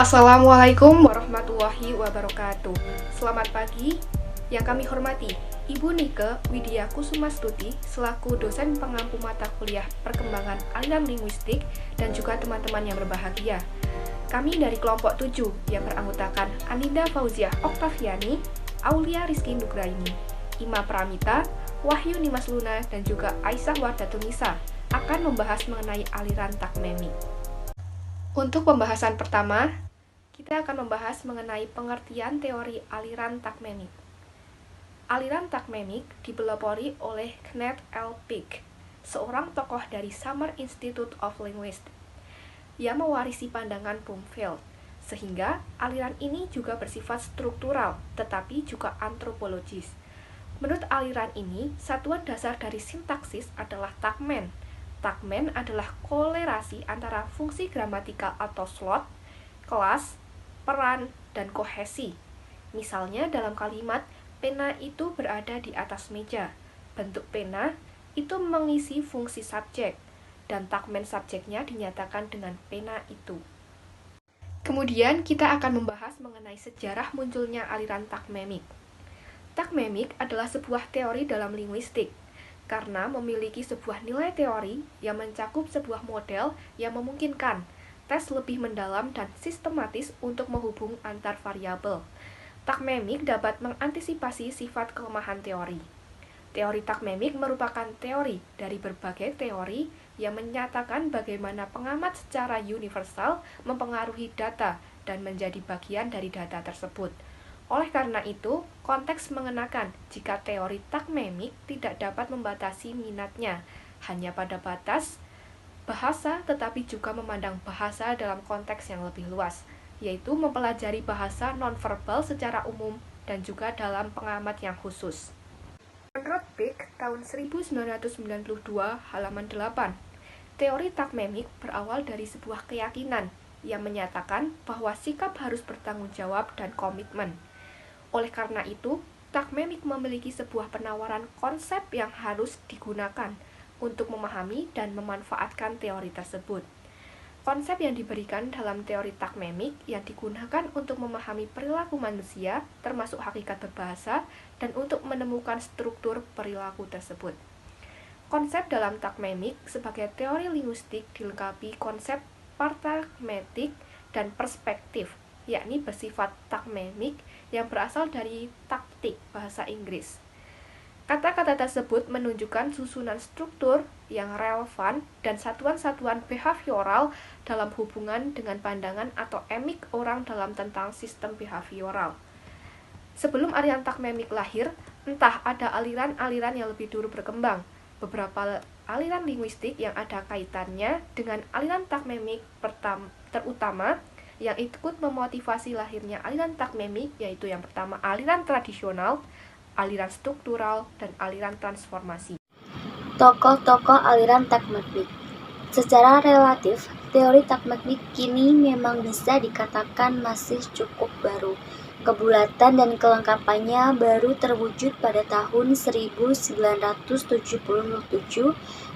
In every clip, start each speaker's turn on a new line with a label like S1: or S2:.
S1: Assalamualaikum warahmatullahi wabarakatuh. Selamat pagi. Yang kami hormati Ibu Nike Widya Kusumastuti selaku dosen pengampu mata kuliah Perkembangan Aliran Linguistik dan juga teman-teman yang berbahagia. Kami dari kelompok 7 yang beranggotakan Aninda Fauziah Oktaviani, Aulia Rizky Nugraini, Ima Pramita, Wahyu Nimas Luna, dan juga Aisyah Wardatunisa akan membahas mengenai aliran takmemik. Untuk pembahasan pertama, kita akan membahas mengenai pengertian teori aliran takmemik. Aliran takmemik dipelopori oleh Kenneth L. Peake, seorang tokoh dari Summer Institute of Linguistics, yang mewarisi pandangan Bloomfield, sehingga aliran ini juga bersifat struktural, tetapi juga antropologis. Menurut aliran ini, satuan dasar dari sintaksis adalah takmen. Takmen adalah kolerasi antara fungsi gramatikal atau slot, kelas, peran, dan kohesi. Misalnya dalam kalimat, pena itu berada di atas meja. Bentuk pena itu mengisi fungsi subjek, dan takmen subjeknya dinyatakan dengan pena itu. Kemudian kita akan membahas mengenai sejarah munculnya aliran takmemik. Takmemik adalah sebuah teori dalam linguistik, karena memiliki sebuah nilai teori yang mencakup sebuah model yang memungkinkan tes lebih mendalam dan sistematis untuk menghubung antar variabel. Takmemik dapat mengantisipasi sifat kelemahan teori. Teori takmemik merupakan teori dari berbagai teori yang menyatakan bagaimana pengamat secara universal mempengaruhi data dan menjadi bagian dari data tersebut. Oleh karena itu, konteks mengenakan jika teori takmemik tidak dapat membatasi minatnya hanya pada batas bahasa, tetapi juga memandang bahasa dalam konteks yang lebih luas, yaitu mempelajari bahasa nonverbal secara umum dan juga dalam pengamat yang khusus. Menurut Peake, tahun 1992, halaman 8, teori takmemik berawal dari sebuah keyakinan yang menyatakan bahwa sikap harus bertanggung jawab dan komitmen. Oleh karena itu, takmemik memiliki sebuah penawaran konsep yang harus digunakan untuk memahami dan memanfaatkan teori tersebut. Konsep yang diberikan dalam teori takmemik yang digunakan untuk memahami perilaku manusia, termasuk hakikat berbahasa, dan untuk menemukan struktur perilaku tersebut. Konsep dalam takmemik sebagai teori linguistik dilengkapi konsep partagmatik dan perspektif, yakni bersifat takmemik yang berasal dari taktik bahasa Inggris. Kata-kata tersebut menunjukkan susunan struktur yang relevan dan satuan-satuan behavioral dalam hubungan dengan pandangan atau emik orang dalam tentang sistem behavioral. Sebelum aliran takmemik lahir, entah ada aliran-aliran yang lebih dulu berkembang. Beberapa aliran linguistik yang ada kaitannya dengan aliran takmemik terutama yang ikut memotivasi lahirnya aliran takmemik, yaitu yang pertama aliran tradisional, aliran struktural, dan aliran transformasi.
S2: Tokoh-tokoh aliran takmemik. Secara relatif, teori takmemik kini memang bisa dikatakan masih cukup baru. Kebulatan dan kelengkapannya baru terwujud pada tahun 1977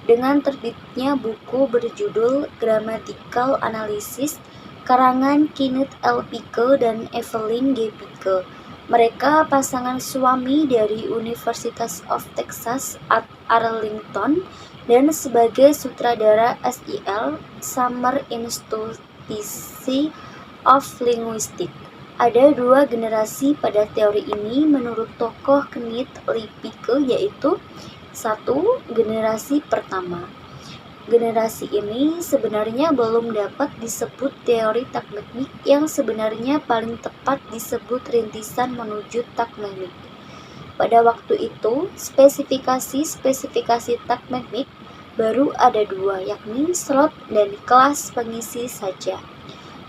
S2: dengan terbitnya buku berjudul Grammatical Analysis karangan Kenneth L. Peake dan Evelyn G. Peake. Mereka pasangan suami dari University of Texas at Arlington dan sebagai sutradara SIL Summer Institute of Linguistics. Ada dua generasi pada teori ini menurut tokoh Kenneth L. Peake, yaitu satu, generasi pertama. Generasi ini sebenarnya belum dapat disebut teori takmemik, yang sebenarnya paling tepat disebut rintisan menuju takmemik. Pada waktu itu, spesifikasi takmemik baru ada dua, yakni slot dan kelas pengisi saja.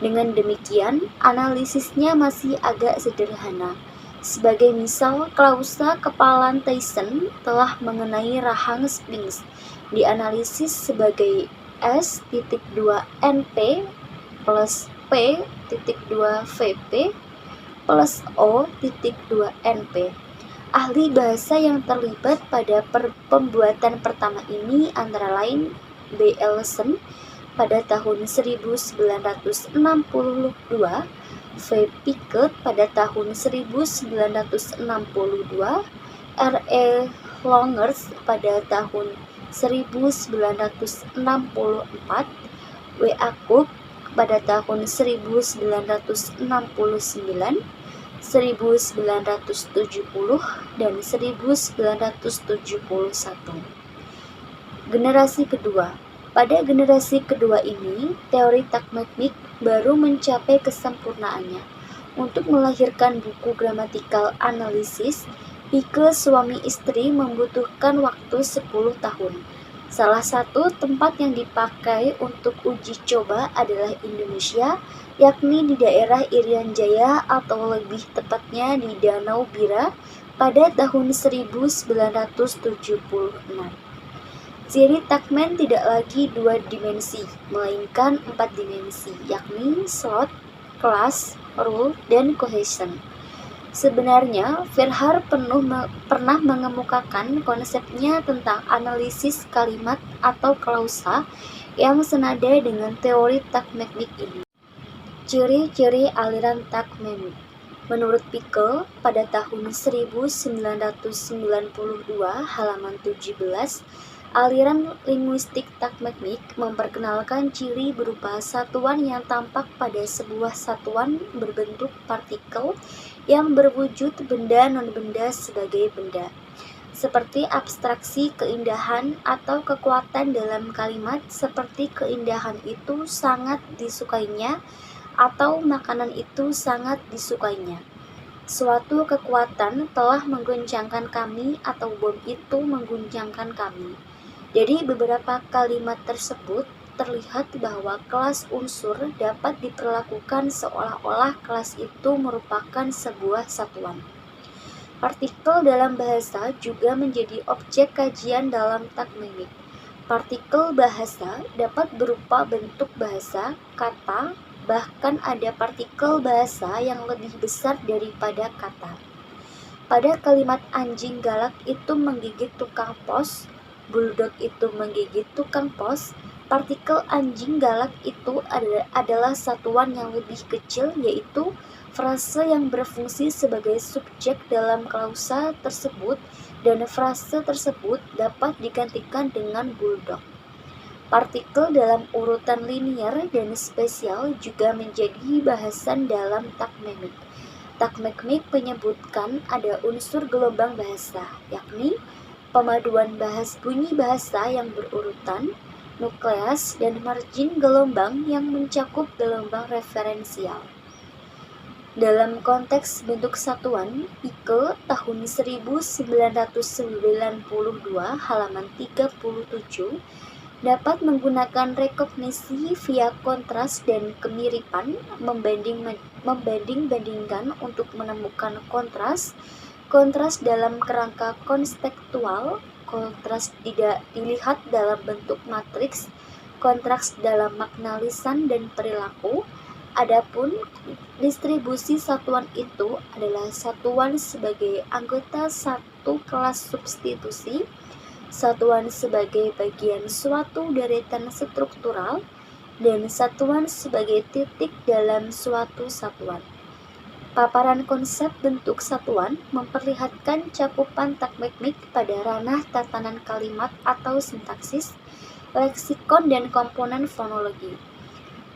S2: Dengan demikian, analisisnya masih agak sederhana. Sebagai misal, klausa kepalan Tyson telah mengenai rahang Sphinx dianalisis sebagai S.2NP plus P.2VP plus O.2NP. Ahli bahasa yang terlibat pada pembuatan pertama ini antara lain B. Ellison, pada tahun 1962, V. Pickett pada tahun 1962, R.E. Longers pada tahun 1964, W. A. Cook pada tahun 1969, 1970, dan 1971. Generasi kedua. Pada generasi kedua ini, teori takmeknik baru mencapai kesempurnaannya. Untuk melahirkan buku gramatikal analisis, Pike suami istri membutuhkan waktu 10 tahun. Salah satu tempat yang dipakai untuk uji coba adalah Indonesia, yakni di daerah Irian Jaya atau lebih tepatnya di Danau Bira pada tahun 1976. Ciri takmen tidak lagi 2 dimensi, melainkan 4 dimensi, yakni slot, kelas, rule, dan cohesion. Sebenarnya, Verhaer pernah mengemukakan konsepnya tentang analisis kalimat atau klausa yang senada dengan teori takmeknik ini. Ciri-ciri aliran takmenik. Menurut Pike, pada tahun 1992, halaman 17, aliran linguistik takmeknik memperkenalkan ciri berupa satuan yang tampak pada sebuah satuan berbentuk partikel yang berwujud benda non-benda sebagai benda, seperti abstraksi keindahan atau kekuatan dalam kalimat, seperti keindahan itu sangat disukainya atau makanan itu sangat disukainya. Suatu kekuatan telah mengguncangkan kami atau bom itu mengguncangkan kami. Dari beberapa kalimat tersebut terlihat bahwa kelas unsur dapat diperlakukan seolah-olah kelas itu merupakan sebuah satuan. Partikel dalam bahasa juga menjadi objek kajian dalam takmenik. Partikel bahasa dapat berupa bentuk bahasa, kata, bahkan ada partikel bahasa yang lebih besar daripada kata. Pada kalimat anjing galak itu menggigit tukang pos, bulldog itu menggigit tukang pos, partikel anjing galak itu adalah satuan yang lebih kecil, yaitu frase yang berfungsi sebagai subjek dalam klausa tersebut, dan frase tersebut dapat digantikan dengan bulldog. Partikel dalam urutan linier dan spesial juga menjadi bahasan dalam takmeknik. Takmeknik menyebutkan ada unsur gelombang bahasa, yakni pemaduan bunyi bahasa yang berurutan, nukleas, dan margin gelombang yang mencakup gelombang referensial. Dalam konteks bentuk satuan, Pike tahun 1992 halaman 37 dapat menggunakan rekognisi via kontras dan kemiripan membanding-bandingkan untuk menemukan kontras dalam kerangka konstekstual, kontras tidak dilihat dalam bentuk matriks, kontras dalam makna lisan dan perilaku. Adapun distribusi satuan itu adalah satuan sebagai anggota satu kelas substitusi, satuan sebagai bagian suatu deretan struktural, dan satuan sebagai titik dalam suatu satuan. Paparan konsep bentuk satuan memperlihatkan cakupan takmeknik pada ranah tatanan kalimat atau sintaksis, leksikon, dan komponen fonologi.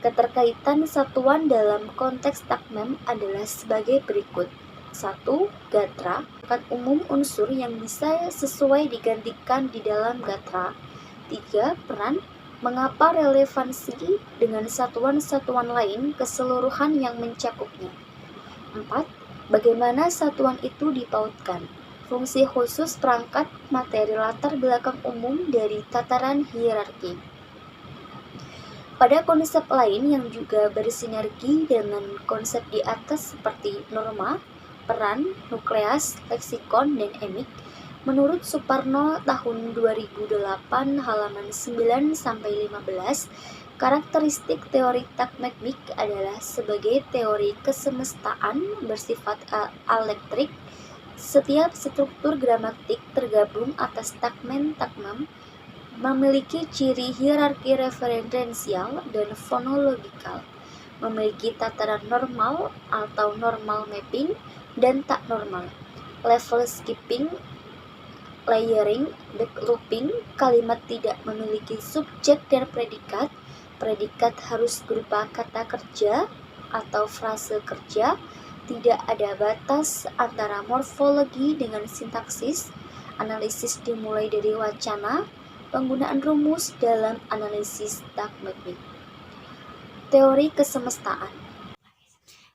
S2: Keterkaitan satuan dalam konteks takmem adalah sebagai berikut. 1. Gatra, kata umum unsur yang bisa sesuai digantikan di dalam gatra. 3. Peran, mengapa relevansi dengan satuan-satuan lain keseluruhan yang mencakupnya. 4. Bagaimana satuan itu dipautkan. Fungsi khusus perangkat materi latar belakang umum dari tataran hierarki. Pada konsep lain yang juga bersinergi dengan konsep di atas seperti norma, peran, nukleas, leksikon, dan emik, menurut Suparno tahun 2008 halaman 9-15, karakteristik teori takmeknik adalah sebagai teori kesemestaan bersifat alektrik. Setiap struktur gramatik tergabung atas takmen takmem memiliki ciri hierarki referensial dan fonologikal, memiliki tataran normal atau normal mapping dan tak normal, level skipping, layering, backlooping. Kalimat tidak memiliki subjek dan predikat. Predikat harus berupa kata kerja atau frase kerja. Tidak ada batas antara morfologi dengan sintaksis. Analisis dimulai dari wacana. Penggunaan rumus dalam analisis tag mapping. Teori kesemestaan.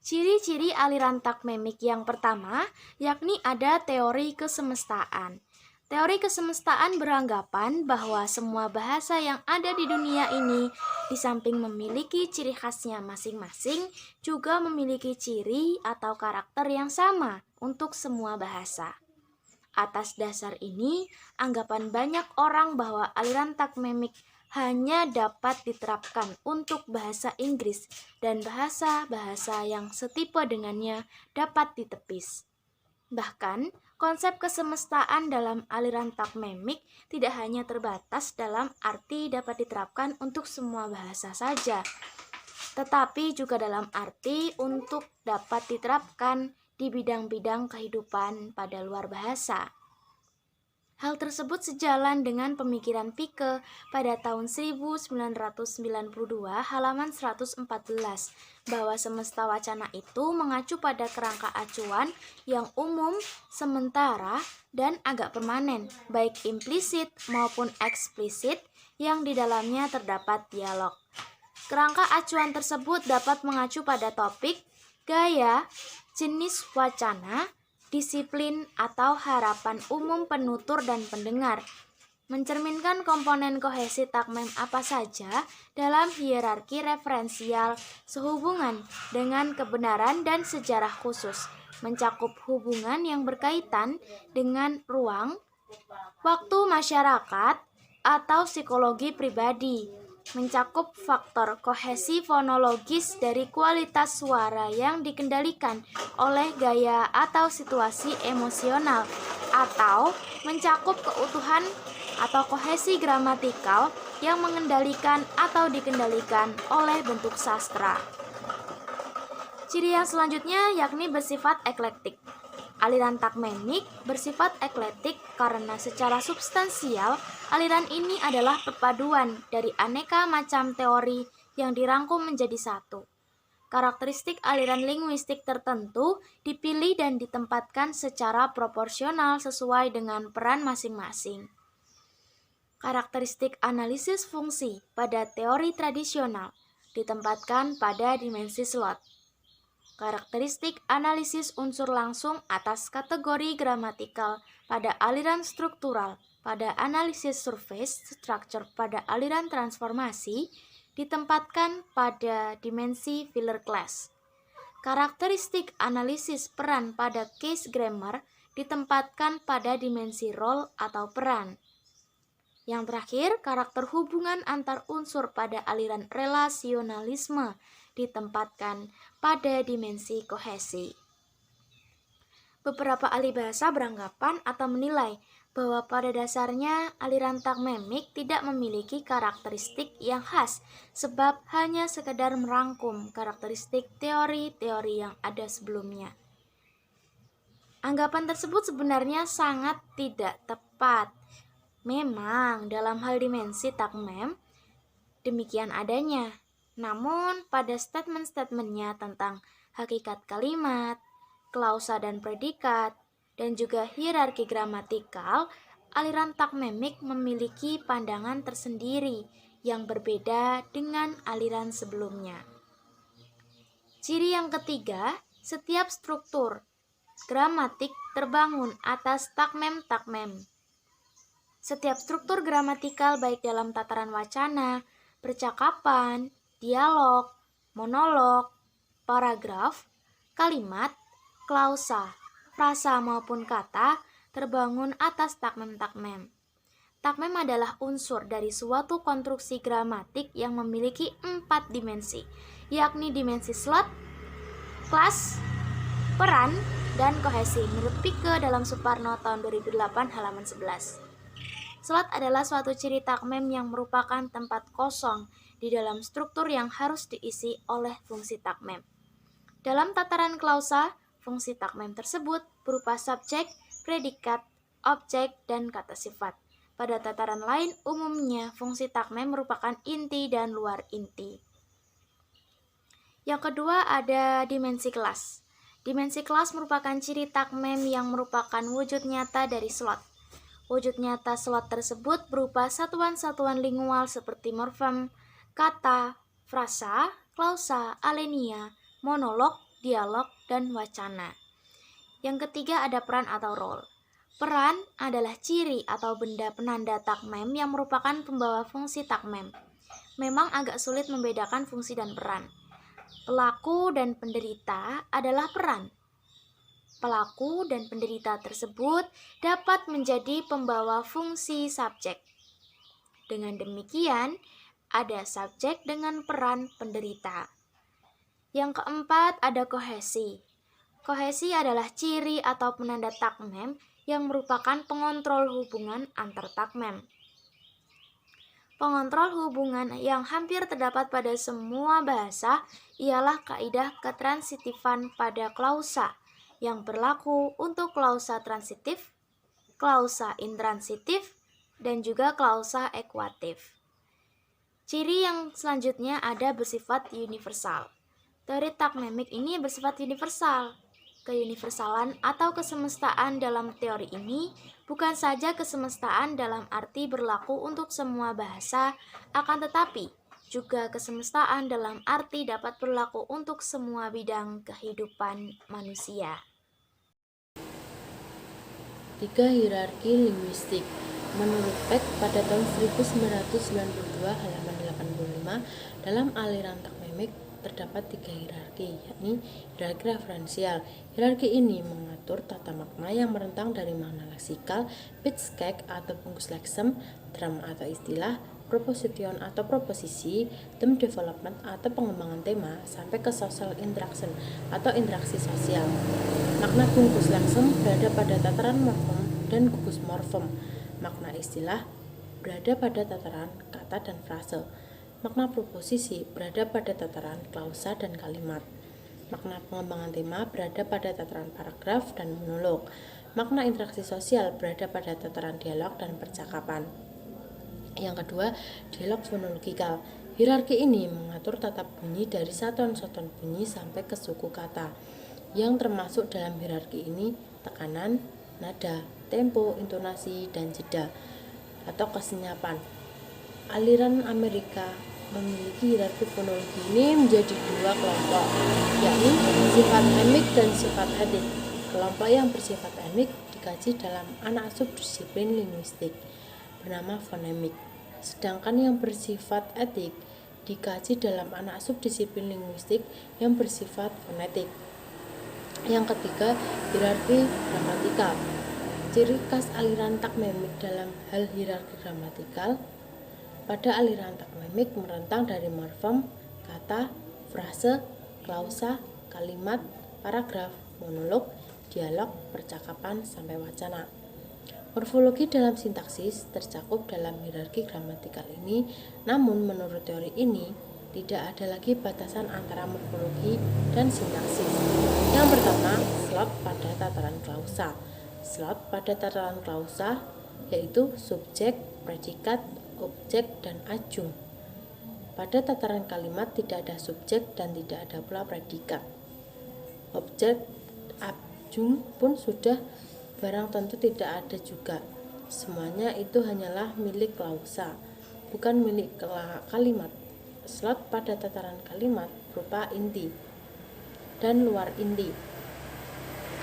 S3: Ciri-ciri aliran tag memik yang pertama, yakni ada teori kesemestaan. Teori kesemestaan beranggapan bahwa semua bahasa yang ada di dunia ini, di samping memiliki ciri khasnya masing-masing, juga memiliki ciri atau karakter yang sama untuk semua bahasa. Atas dasar ini, anggapan banyak orang bahwa aliran tag memik hanya dapat diterapkan untuk bahasa Inggris dan bahasa-bahasa yang setipe dengannya dapat ditepis. Bahkan, konsep kesemestaan dalam aliran tag memik tidak hanya terbatas dalam arti dapat diterapkan untuk semua bahasa saja, tetapi juga dalam arti untuk dapat diterapkan di bidang-bidang kehidupan pada luar bahasa. Hal tersebut sejalan dengan pemikiran Pike pada tahun 1992 halaman 114 bahwa semesta wacana itu mengacu pada kerangka acuan yang umum, sementara, dan agak permanen, baik implisit maupun eksplisit yang di dalamnya terdapat dialog. Kerangka acuan tersebut dapat mengacu pada topik, gaya, jenis wacana, disiplin atau harapan umum penutur dan pendengar, mencerminkan komponen kohesi tag mem apa saja dalam hierarki referensial sehubungan dengan kebenaran dan sejarah khusus, mencakup hubungan yang berkaitan dengan ruang, waktu masyarakat, atau psikologi pribadi, mencakup faktor kohesi fonologis dari kualitas suara yang dikendalikan oleh gaya atau situasi emosional, atau mencakup keutuhan atau kohesi gramatikal yang mengendalikan atau dikendalikan oleh bentuk sastra. Ciri yang selanjutnya yakni bersifat eklektik. Aliran tag memik bersifat eklektik karena secara substansial aliran ini adalah perpaduan dari aneka macam teori yang dirangkum menjadi satu. Karakteristik aliran linguistik tertentu dipilih dan ditempatkan secara proporsional sesuai dengan peran masing-masing. Karakteristik analisis fungsi pada teori tradisional ditempatkan pada dimensi slot. Karakteristik analisis unsur langsung atas kategori gramatikal pada aliran struktural, pada analisis surface structure pada aliran transformasi, ditempatkan pada dimensi filler class. Karakteristik analisis peran pada case grammar ditempatkan pada dimensi role atau peran. Yang terakhir, karakter hubungan antar unsur pada aliran relasionalisme ditempatkan pada dimensi kohesi. Beberapa ahli bahasa beranggapan atau menilai bahwa pada dasarnya aliran tag memik tidak memiliki karakteristik yang khas sebab hanya sekedar merangkum karakteristik teori-teori yang ada sebelumnya. Anggapan tersebut sebenarnya sangat tidak tepat. Memang dalam hal dimensi tag mem demikian adanya. Namun pada statement-statementnya tentang hakikat kalimat, klausa dan predikat, dan juga hierarki gramatikal, aliran tag memik memiliki pandangan tersendiri yang berbeda dengan aliran sebelumnya. Ciri yang ketiga, setiap struktur gramatik terbangun atas tag mem. Setiap struktur gramatikal baik dalam tataran wacana, percakapan, dialog, monolog, paragraf, kalimat, klausa, frasa maupun kata terbangun atas tag mem. Tag mem adalah unsur dari suatu konstruksi gramatik yang memiliki 4 dimensi, yakni dimensi slot, kelas, peran, dan kohesi menurut Pike dalam Suparno tahun 2008 halaman 11. Slot adalah suatu ciri takmem yang merupakan tempat kosong di dalam struktur yang harus diisi oleh fungsi takmem. Dalam tataran klausa, fungsi takmem tersebut berupa subjek, predikat, objek, dan kata sifat. Pada tataran lain, umumnya fungsi takmem merupakan inti dan luar inti. Yang kedua ada dimensi kelas. Dimensi kelas merupakan ciri takmem yang merupakan wujud nyata dari slot. Wujud nyata slot tersebut berupa satuan-satuan lingual seperti morfem, kata, frasa, klausa, alenia, monolog, dialog, dan wacana. Yang ketiga ada peran atau role. Peran adalah ciri atau benda penanda takmem yang merupakan pembawa fungsi takmem. Memang agak sulit membedakan fungsi dan peran. Pelaku dan penderita adalah peran. Pelaku dan penderita tersebut dapat menjadi pembawa fungsi subjek. Dengan demikian, ada subjek dengan peran penderita. Yang keempat, ada kohesi. Kohesi adalah ciri atau penanda takmem yang merupakan pengontrol hubungan antar takmem. Pengontrol hubungan yang hampir terdapat pada semua bahasa ialah kaidah ketransitifan pada klausa yang berlaku untuk klausa transitif, klausa intransitif, dan juga klausa ekuatif. Ciri yang selanjutnya ada bersifat universal. Teori takmemik ini bersifat universal. Keuniversalan atau kesemestaan dalam teori ini bukan saja kesemestaan dalam arti berlaku untuk semua bahasa, akan tetapi juga kesemestaan dalam arti dapat berlaku untuk semua bidang kehidupan manusia.
S4: 3. Hierarki linguistik. Menurut Peck pada tahun 1992 halaman 85, dalam aliran takmemik terdapat 3 hierarki, yakni hierarki referensial. Hierarki ini mengatur tata makna yang merentang dari makna leksikal, pitskek atau bungkus leksem, term atau istilah, proposition atau proposisi, theme development atau pengembangan tema, sampai ke social interaction atau interaksi sosial. Makna bungkus leksem berada pada tataran morfem dan gugus morfem. Makna istilah berada pada tataran kata dan frase. Makna proposisi berada pada tataran klausa dan kalimat. Makna pengembangan tema berada pada tataran paragraf dan monolog. Makna interaksi sosial berada pada tataran dialog dan percakapan. Yang kedua, dialog fonologikal. Hierarki ini mengatur tata bunyi dari satuan-satuan bunyi sampai ke suku kata. Yang termasuk dalam hierarki ini tekanan, nada, tempo, intonasi, dan jeda atau kesenyapan. Aliran Amerika memiliki hierarki fonologi ini menjadi 2 kelompok, yakni sifat emik dan sifat etik. Kelompok yang bersifat emik dikaji dalam anak subdisiplin linguistik bernama fonemik, sedangkan yang bersifat etik dikaji dalam anak subdisiplin linguistik yang bersifat fonetik. Yang ketiga, hierarki gramatikal. Ciri khas aliran takmemik dalam hal hierarki gramatikal. Pada aliran takmemik merentang dari morfem, kata, frase, klausa, kalimat, paragraf, monolog, dialog, percakapan, sampai wacana. Morfologi dalam sintaksis tercakup dalam hierarki gramatikal ini, namun menurut teori ini tidak ada lagi batasan antara morfologi dan sintaksis. Yang pertama, slot pada tataran klausa. Slot pada tataran klausa yaitu subjek, predikat, objek, dan adjung. Pada tataran kalimat tidak ada subjek dan tidak ada pula predikat. Objek, adjung pun sudah barang tentu tidak ada juga. Semuanya itu hanyalah milik klausa, bukan milik kalimat. Slot pada tataran kalimat berupa inti dan luar inti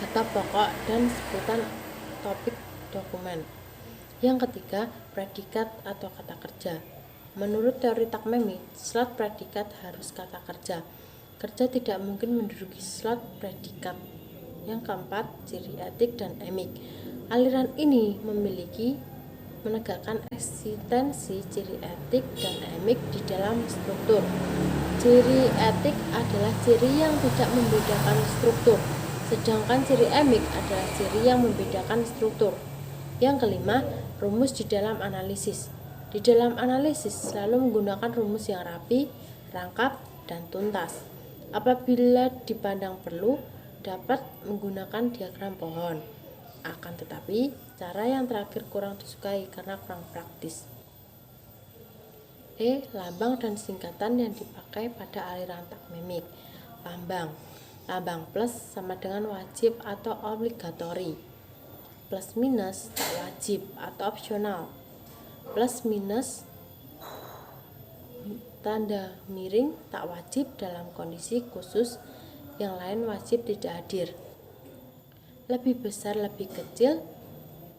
S4: atau pokok dan sebutan topik dokumen. Yang ketiga, predikat atau kata kerja. Menurut teori takmemik, slot predikat harus kata kerja. Kerja tidak mungkin menduduki slot predikat. Yang keempat, ciri etik dan emik. Aliran ini menegakkan eksistensi ciri etik dan emik di dalam struktur. Ciri etik adalah ciri yang tidak membedakan struktur, sedangkan ciri emik adalah ciri yang membedakan struktur. Yang kelima, Rumus di dalam analisis. Di dalam analisis selalu menggunakan rumus yang rapi, rangkap, dan tuntas. Apabila dipandang perlu, dapat menggunakan diagram pohon. Akan tetapi, cara yang terakhir kurang disukai karena kurang praktis. Lambang dan singkatan yang dipakai pada aliran takmemik. Lambang plus sama dengan wajib atau obligatori. Plus minus tak wajib atau opsional. Plus minus tanda miring tak wajib dalam kondisi khusus, yang lain wajib tidak hadir. Lebih besar lebih kecil,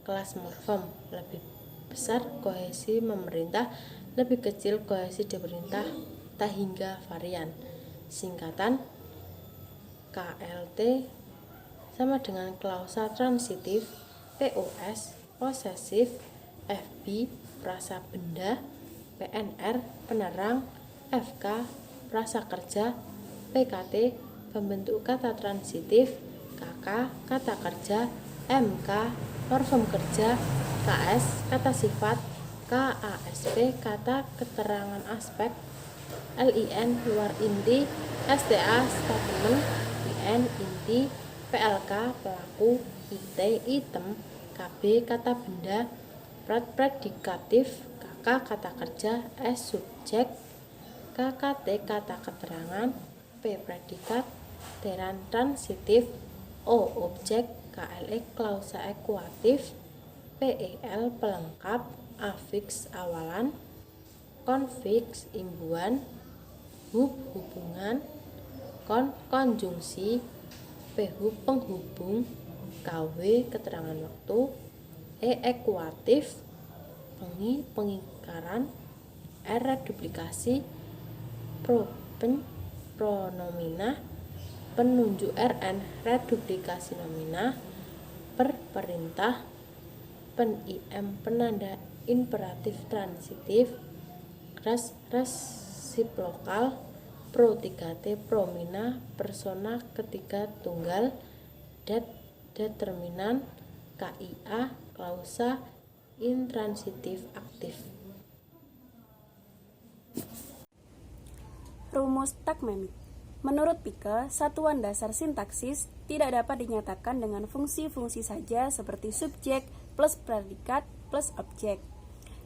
S4: kelas morfem. Lebih besar kohesi memerintah, lebih kecil kohesi diperintah, tak hingga varian. Singkatan KLT sama dengan klausa transitif, POS posesif, FB frasa benda, PNR penerang, FK frasa kerja, PKT pembentuk kata transitif, KK kata kerja, MK morfem kerja, KS kata sifat, KASP kata keterangan aspek, LIN luar inti, STA statement, IN inti, PLK pelaku, IT item, KB kata benda, predikatif, KK kata kerja, S subjek, KKT kata keterangan, P predikat, T transitif, O objek, KLE klausa ekuatif, PEL pelengkap, afiks awalan, konfiks imbuhan, hubungan, konjungsi, PHub penghubung, KW keterangan waktu, ekuatif pengingkaran, reduplikasi, pronomina, penunjuk RN reduplikasi nomina, perintah, pen-IM penanda imperatif transitif, resiprokal, pro 3T promina, persona ketiga tunggal, determinan, KIA klausa intransitif aktif.
S5: Rumus takmemik. Menurut Pike, satuan dasar sintaksis tidak dapat dinyatakan dengan fungsi-fungsi saja seperti subjek plus predikat plus objek,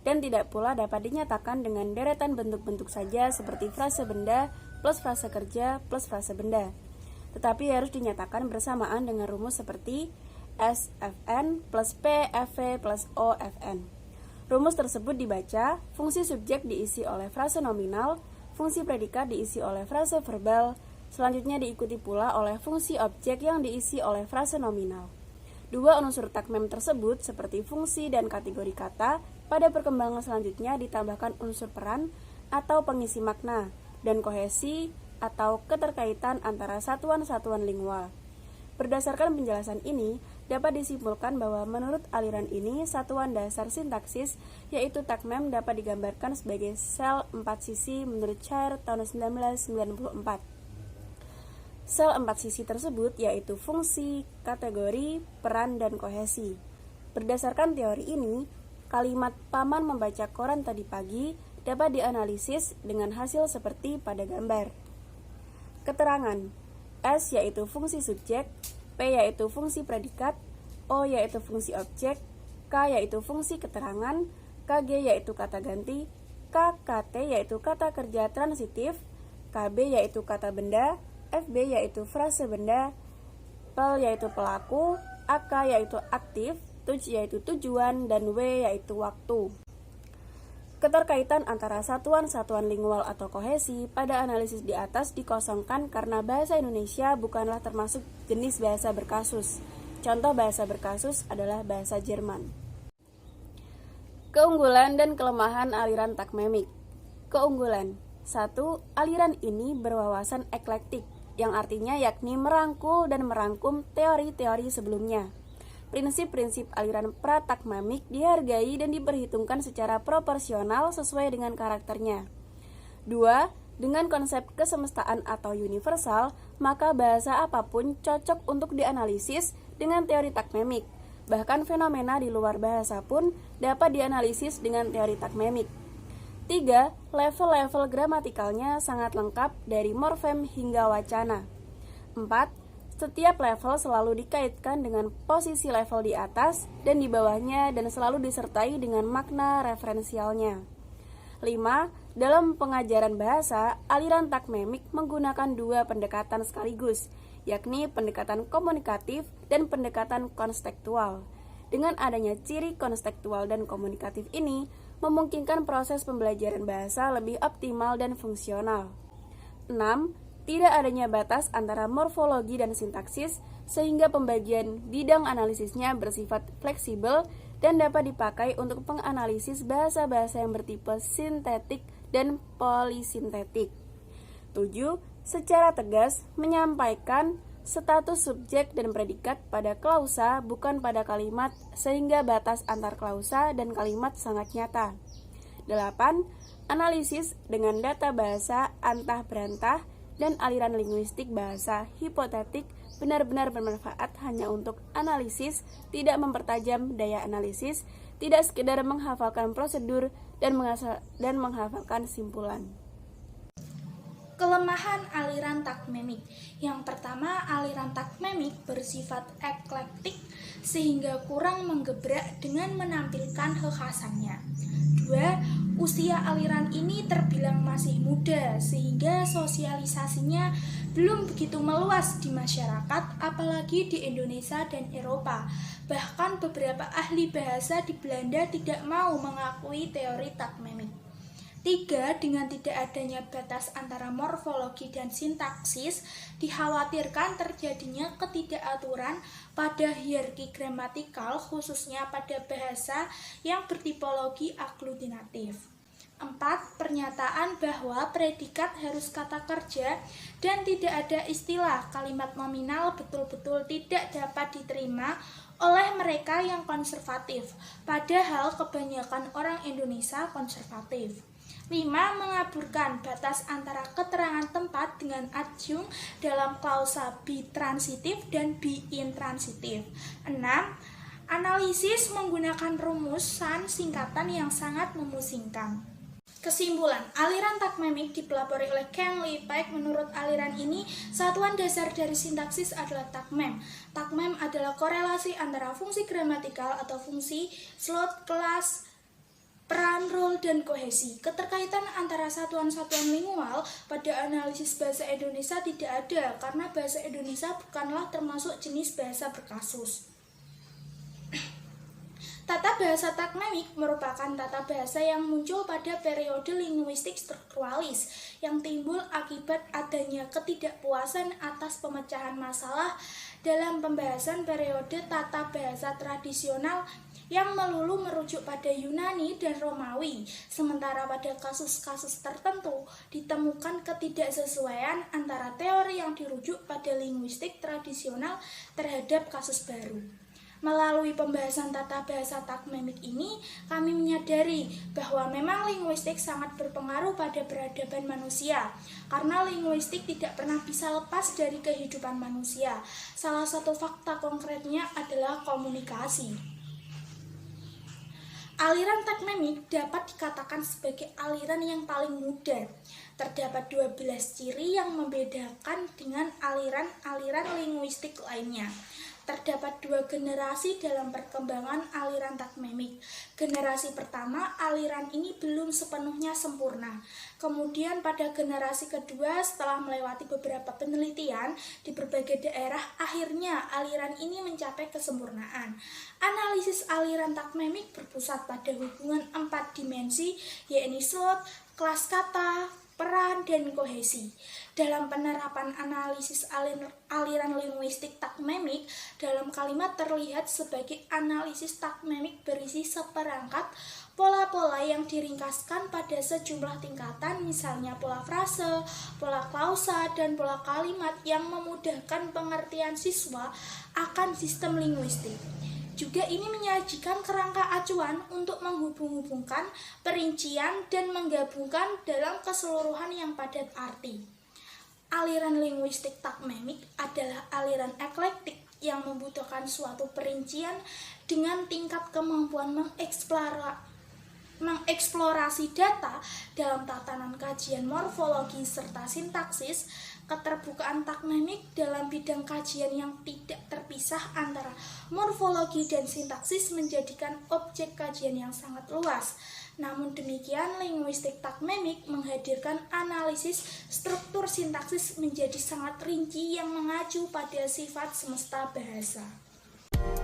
S5: dan tidak pula dapat dinyatakan dengan deretan bentuk-bentuk saja seperti frase benda plus frase kerja plus frase benda, tetapi harus dinyatakan bersamaan dengan rumus seperti SFN plus PFV plus OFN. Rumus tersebut dibaca, fungsi subjek diisi oleh frase nominal, fungsi predikat diisi oleh frase verbal, selanjutnya diikuti pula oleh fungsi objek yang diisi oleh frase nominal. Dua unsur takmem tersebut seperti fungsi dan kategori kata pada perkembangan selanjutnya ditambahkan unsur peran atau pengisi makna dan kohesi atau keterkaitan antara satuan-satuan lingual. Berdasarkan penjelasan ini, dapat disimpulkan bahwa menurut aliran ini, satuan dasar sintaksis yaitu takmem dapat digambarkan sebagai sel 4 sisi menurut Chair tahun 1994. Sel 4 sisi tersebut yaitu fungsi, kategori, peran, dan kohesi. Berdasarkan teori ini, kalimat Paman membaca koran tadi pagi dapat dianalisis dengan hasil seperti pada gambar. Keterangan S yaitu fungsi subjek, P yaitu fungsi predikat, O yaitu fungsi objek, K yaitu fungsi keterangan, KG yaitu kata ganti, KKT yaitu kata kerja transitif, KB yaitu kata benda, FB yaitu frase benda, PEL yaitu pelaku, AK yaitu aktif, TUJ yaitu tujuan, dan W yaitu waktu. Keterkaitan antara satuan-satuan lingual atau kohesi pada analisis di atas dikosongkan karena bahasa Indonesia bukanlah termasuk jenis bahasa berkasus. Contoh bahasa berkasus adalah bahasa Jerman. Keunggulan dan kelemahan aliran takmemik. Keunggulan. 1. Aliran ini berwawasan eklektik, yang artinya yakni merangkul dan merangkum teori-teori sebelumnya. Prinsip-prinsip aliran pratakmemik dihargai dan diperhitungkan secara proporsional sesuai dengan karakternya. 2. Dengan konsep kesemestaan atau universal, maka bahasa apapun cocok untuk dianalisis dengan teori takmemik. Bahkan fenomena di luar bahasa pun dapat dianalisis dengan teori takmemik. 3. Level-level gramatikalnya sangat lengkap dari morfem hingga wacana. 4. Setiap level selalu dikaitkan dengan posisi level di atas dan di bawahnya dan selalu disertai dengan makna referensialnya. 5. Dalam pengajaran bahasa, aliran takmemik menggunakan dua pendekatan sekaligus, yakni pendekatan komunikatif dan pendekatan konstektual. Dengan adanya ciri konstektual dan komunikatif ini, memungkinkan proses pembelajaran bahasa lebih optimal dan fungsional. 6. Tidak adanya batas antara morfologi dan sintaksis, sehingga pembagian bidang analisisnya bersifat fleksibel dan dapat dipakai untuk penganalisis bahasa-bahasa yang bertipe sintetik dan polisintetik. 7. Secara tegas menyampaikan status subjek dan predikat pada klausa bukan pada kalimat, sehingga batas antar klausa dan kalimat sangat nyata. 8. Analisis dengan data bahasa antah berantah dan aliran linguistik bahasa hipotetik benar-benar bermanfaat hanya untuk analisis, tidak mempertajam daya analisis, tidak sekedar menghafalkan prosedur dan menghafalkan simpulan.
S3: Kelemahan aliran takmemik. Yang pertama, aliran takmemik bersifat eklektik sehingga kurang menggebrak dengan menampilkan kekhasannya. 2. Usia aliran ini terbilang masih muda sehingga sosialisasinya belum begitu meluas di masyarakat, apalagi di Indonesia dan Eropa. Bahkan beberapa ahli bahasa di Belanda tidak mau mengakui teori takmemik. 3. Dengan tidak adanya batas antara morfologi dan sintaksis, dikhawatirkan terjadinya ketidakaturan pada hierarki gramatikal, khususnya pada bahasa yang bertipologi aglutinatif. 4. Pernyataan bahwa predikat harus kata kerja dan tidak ada istilah kalimat nominal betul-betul tidak dapat diterima oleh mereka yang konservatif, padahal kebanyakan orang Indonesia konservatif. 5. Mengaburkan batas antara keterangan tempat dengan adjung dalam klausa bitransitif dan biintransitif. 6. Analisis menggunakan rumusan singkatan yang sangat memusingkan. Kesimpulan, aliran takmemik dipelopori oleh Ken Lipek. Menurut aliran ini, satuan dasar dari sintaksis adalah takmem. Takmem adalah korelasi antara fungsi gramatikal atau fungsi, slot, kelas, peran, role, dan kohesi. Keterkaitan antara satuan-satuan lingual pada analisis bahasa Indonesia tidak ada, karena bahasa Indonesia bukanlah termasuk jenis bahasa berkasus. Tata bahasa takmemik merupakan tata bahasa yang muncul pada periode linguistik strukturalis yang timbul akibat adanya ketidakpuasan atas pemecahan masalah dalam pembahasan periode tata bahasa tradisional yang melulu merujuk pada Yunani dan Romawi, sementara pada kasus-kasus tertentu ditemukan ketidaksesuaian antara teori yang dirujuk pada linguistik tradisional terhadap kasus baru. Melalui pembahasan tata bahasa takmemik ini, kami menyadari bahwa memang linguistik sangat berpengaruh pada peradaban manusia, karena linguistik tidak pernah bisa lepas dari kehidupan manusia. Salah satu fakta konkretnya adalah komunikasi. Aliran takmemik dapat dikatakan sebagai aliran yang paling muda. Terdapat 12 ciri yang membedakan dengan aliran-aliran linguistik lainnya. Terdapat 2 generasi dalam perkembangan aliran takmemik. Generasi pertama, aliran ini belum sepenuhnya sempurna. Kemudian pada generasi kedua, setelah melewati beberapa penelitian di berbagai daerah, akhirnya aliran ini mencapai kesempurnaan. Analisis aliran takmemik berpusat pada hubungan 4 dimensi, yaitu slot, kelas kata, peran, dan kohesi. Dalam penerapan analisis aliran linguistik takmemik, dalam kalimat terlihat sebagai analisis takmemik berisi seperangkat pola-pola yang diringkaskan pada sejumlah tingkatan, misalnya pola frase, pola klausa, dan pola kalimat yang memudahkan pengertian siswa akan sistem linguistik. Juga ini menyajikan kerangka acuan untuk menghubung-hubungkan perincian dan menggabungkan dalam keseluruhan yang padat arti. Aliran linguistik takmemik adalah aliran eklektik
S6: yang membutuhkan suatu perincian dengan tingkat kemampuan mengeksplorasi data dalam tatanan kajian morfologi serta sintaksis, keterbukaan taknemik dalam bidang kajian yang tidak terpisah antara morfologi dan sintaksis menjadikan objek kajian yang sangat luas. Namun demikian, linguistik taknemik menghadirkan analisis struktur sintaksis menjadi sangat rinci yang mengacu pada sifat semesta bahasa.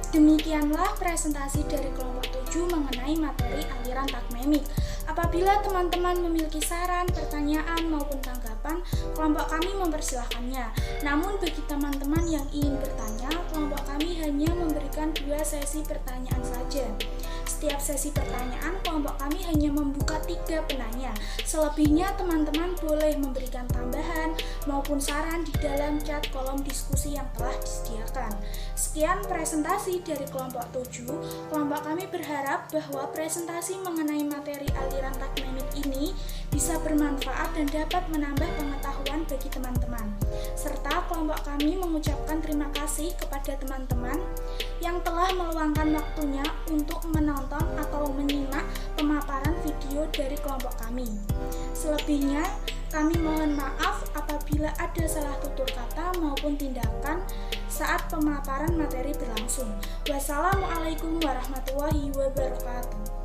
S6: Demikianlah presentasi dari kelompok 7 mengenai materi aliran taknemik. Apabila teman-teman memiliki saran, pertanyaan, maupun tanggapan, kelompok kami mempersilahkannya. Namun bagi teman-teman yang ingin bertanya, kelompok kami hanya memberikan 2 sesi pertanyaan saja. Setiap sesi pertanyaan, kelompok kami hanya membuka 3 penanya. Selebihnya, teman-teman boleh memberikan tambahan maupun saran di dalam chat kolom diskusi yang telah disediakan. Sekian presentasi dari kelompok 7. Kelompok kami berharap bahwa presentasi mengenai materi aliran taknemik ini bisa bermanfaat dan dapat menambah pengetahuan bagi teman-teman. Serta kelompok kami mengucapkan terima kasih kepada teman-teman yang telah meluangkan waktunya untuk menonton atau menyimak pemaparan video dari kelompok kami. Selebihnya, kami mohon maaf apabila ada salah tutur kata maupun tindakan saat pemaparan materi berlangsung. Wassalamualaikum warahmatullahi wabarakatuh.